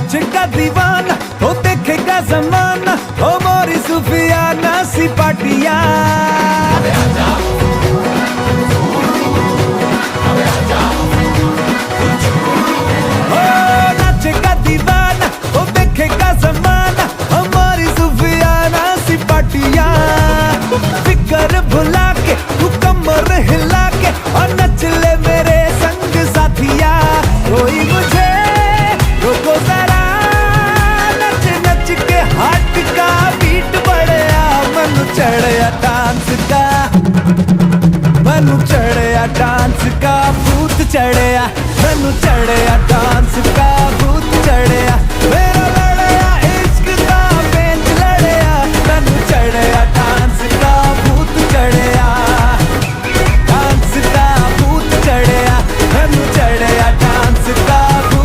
नच का दीवाना हो देखेगा जमाना हो मोरी सुफियाना सी पाटिया नच का दीवाना हो देखेगा जमाना हमारी सुफियाना सी पाटिया फिकर भुला के तू कमर हिला के और नच ले मेरे संग साथिया कोई मुझे रोको जरा नच नच के हाथ का बीट बढ़िया मनु चढ़िया डांस का मनु चढ़िया डांस का भूत चढ़िया मनु चढ़िया डांस का